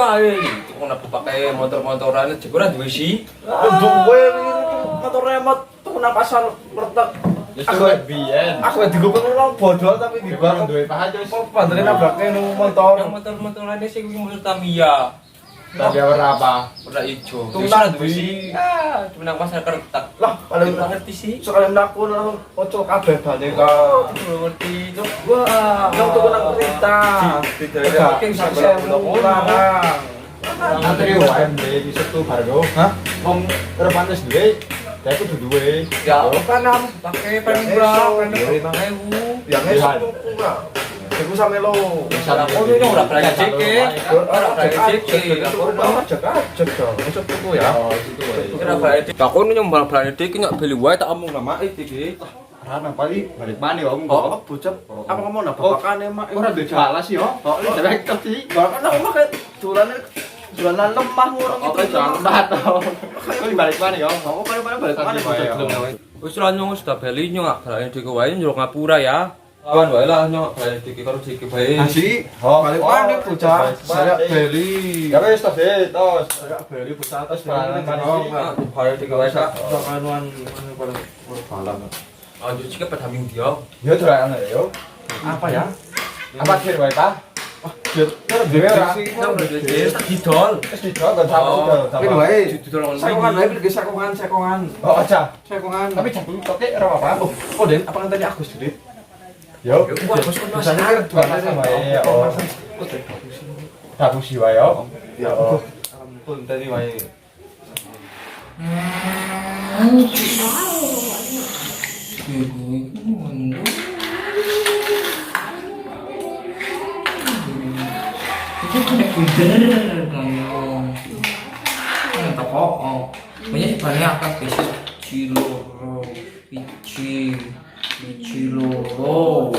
kae. Kok napa pakai motor-motoran jebul duwe sih. Duwe motor remote tuku nang pasar mertek. Aku biyen. Aku diguguk nang bodol tapi Gua duwe paha terus. kok bandere nabrake nang motor. Yang motor-motorane sih kuwi motor Tamiya. Tapi warna apa? Warna ijo. Tulang duwe sih. Cuma nang pasar kertak. Lah, paling Nggak ngerti sih. sekali aku nang ojo kabeh bane ka. Belum ngerti. Cuk. Wah, yang tuku nang perintah. Tidak. King sampe larang. Antri UMD di Setu Bargo. Hah? Wong repanes duwe, saya kudu duwe. Ya, kan pakai paling murah, kan 5.000. Yang esuk tuku lah. Iku sampe lo. Salah kono yo ora berani ceke. Ora berani ceke. Ora ajak dong. Esuk tuku ya. Oh, itu wae. Ora berani. Tak kono nyong berani ceke nyok beli wae tak omong nama iki. Karena paling balik mana om? Oh, bocah. Apa ngomong nah bapakane mak. Ora duwe balas yo. Oh, ini dewek sih. Bahkan aku mak dolanan lemah ngono Apa gitu. jangan tahu. Kok balik mana yo? Kamu balik mana bocah gelem. Wis ra nyong sudah beli nyong gak berani ceke wae nyok ngapura ya. Kawan wae lah nyok berani ceke karo ceke bae. Asih. Balik mana bocah? Saya beli. Ya wis tos tos. Saya beli bocah atas Balik mana beli. sih? Berani ceke wae sak. Kanuan pada balang. Aduh ceke pada ming dia. Yo dolan yo. Apa ya? Apa kir wae ta? Dhewe ora. Nang dhewe tak didol. Wis didol kan sama didol. Ini wae. Didol nang Sekongan wae beli sekongan. Oh aja. Sekongan. Tapi jangan toke ora apa-apa. Oh, Den, apa tadi Agus Drit? Yo. Wah, bos kon Bisa kan dua wae. Oh. Dabusi wae yo. Ya, Oh. pun tadi wae. bener ngomong toko banyak sebenarnya akan bisa ciloro loro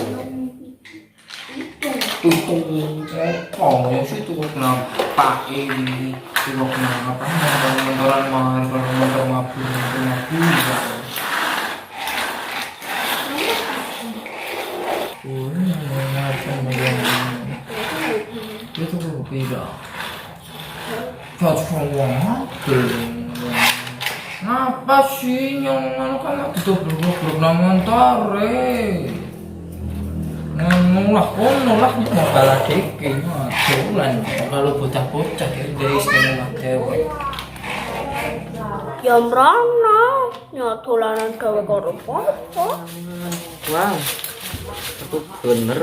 tutung potong ya sih tuh kenapa ini tuh kenapa motoran mahal kalau motor mabur itu beda cowok ngapa sih yang kan itu belum motor ngomong lah kono lah mau kalah dikit bulan kalau bocah-bocah dari istimewa dewek Ya mrana, nyotolanan gawe karo apa? wow aku bener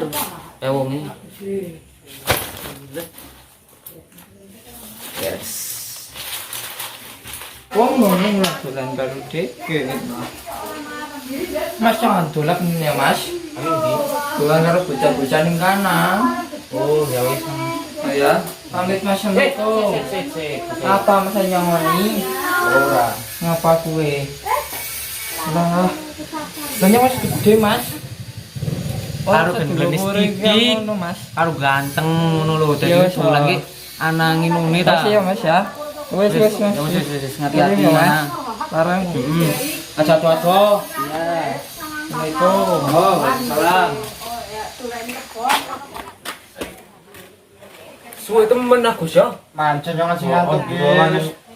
wongi yes wong ngomong lah dolan karo deke mas jangan dolan ya mas dolan karo bocah-bocah ning kana oh ya wis ya pamit mas assalamualaikum apa mas nyongoni ora ngapa kuwe lah banyak mas gede mas karo gendlenis titik karo ganteng ngono lho dadi dolan ki ana nginune ta ya mas ya wis mas wis ngati-ati ya larang aja tua-tua iya assalamualaikum salam suwe temen aku ya Mancen yang ngasih ngantuk ki.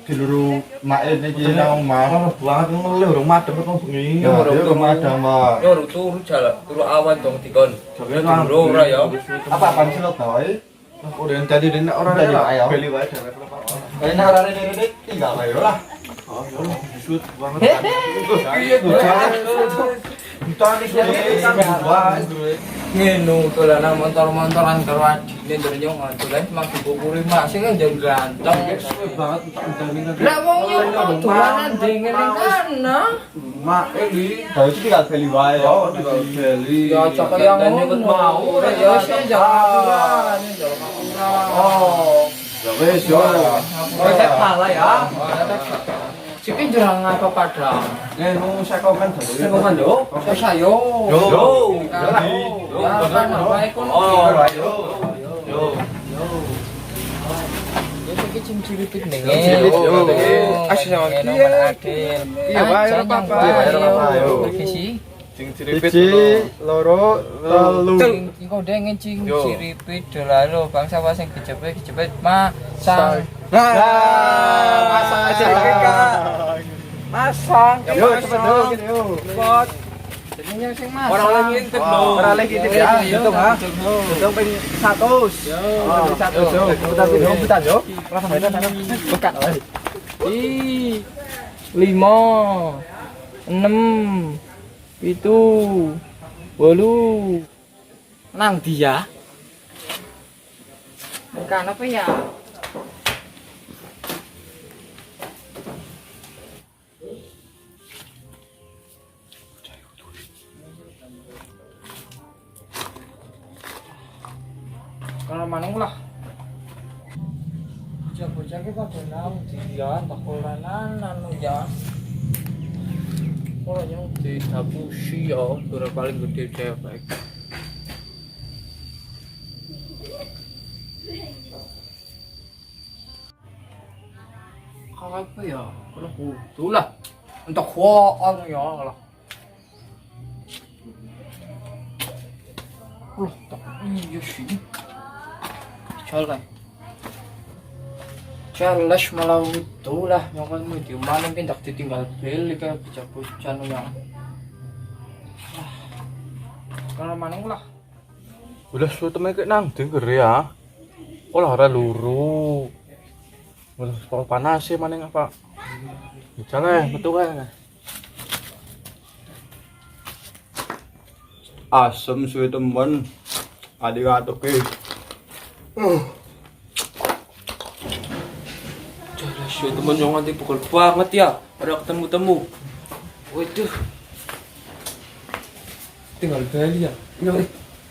Diluru mak iki nang omah. Parah banget ngelih urung madhep kok bengi. Ya urung madang, Mbak. yo turu jalan turu awan dong dikon Jaga turu ora ya Apa apaan sih lo wae? Oh, Den tadi Den ora Tadi wae, ya. beli wae dhewe. Kayaknya arane ini tinggal wae lah. Oh, ya Allah, disut banget. Iya, bocah. Ditani kan wae. ngenu dolanan motor-motoran karo adine ndonyo dolan mak dibukuri mak sing njeng ganteng Suwe banget tak lah wong yo dolanan dingin ning kana Mak Eli. Kalau itu tinggal beli wae ya. Oh, beli. ya cok kaya ngono mau ora ya sing jangan Oh, ya wis yo. wis salah ya Sipin jurang apa padang? Nu sekongan dulu. Sekongan yo, sayo. Yo. Yo, kan apa ikon? Oh, yo. Yo. Iki cim-ciritik ning. Asih sama Adil. Iya, bayar apa-apa. Pergi sih. Cing ciripit. Siji, loro, telu. Engko deh ngecing Yo. ciripit delalo bangsa was sing kejepit masang. Masang aja Kak. Masang. Yo, cepet yo, gini yo. Cepet. Jadinya sing masang. Orang lagi ngintip lho. Orang lagi ngintip ya. Hitung, ha. Hitung ping 100. Yo, Oh, 100 yo. Putar yo, putar yo. Langsung aja sana. Bekat. Ih, 5, 6, 7, 8. Nang dia. Bukan apa ya? Kalau manung lah. Bocah-bocah ki pada nang dia takolanan anu ya. Kalau yang di Tabushi ya, sudah paling gede cewek. Kalau apa ya? Kalau kudu lah. Untuk hoan ya lah. Tak iya sih. Jalan. Charles malah itu lah yang kan mau di mana mungkin tak ditinggal beli kayak bocah-bocah yang kalau mana lah Udah su temen ke nang denger ya. Olah ora luru. Ulah soal panas sih maning apa? Jalan metu kan. Asem suwe temen. Adik atuk ke. Jalan suwe temen yang nanti pukul banget ya. Ada ketemu-temu. Waduh. Tinggal beli ya.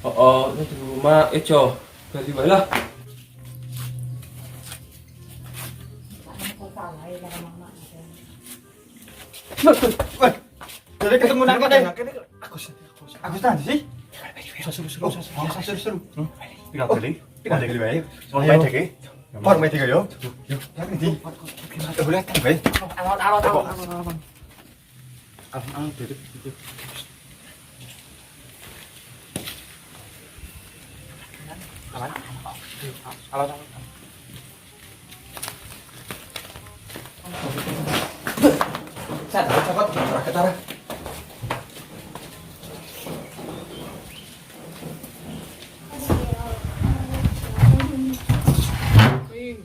Oh, di rumah Eco. Beli bae lah. Jadi ketemu nang kene. Aku tadi sih. Seru. Tinggal kali bae. Soal main dek. Por main dek yo. Yo. Nanti. Boleh kan bae. alot Duduk.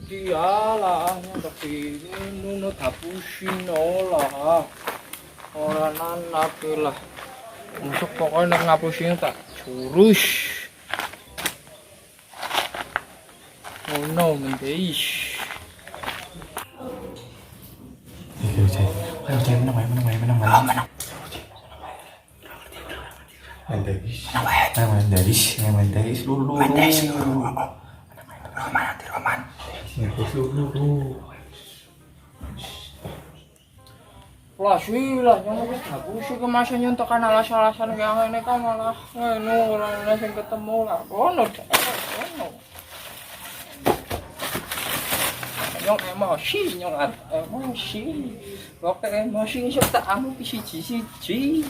Dialah tapi nuno tapusin lah orang anak lah untuk pokoknya ngapusin tak curus oh no mendeis lah sih lah yang habis tapusin kemasan nyontokan alasan-alasan yang ini kan malah orang yang ketemu lah kono yang emosi yang emosi pokoknya emosi tak anu siji-siji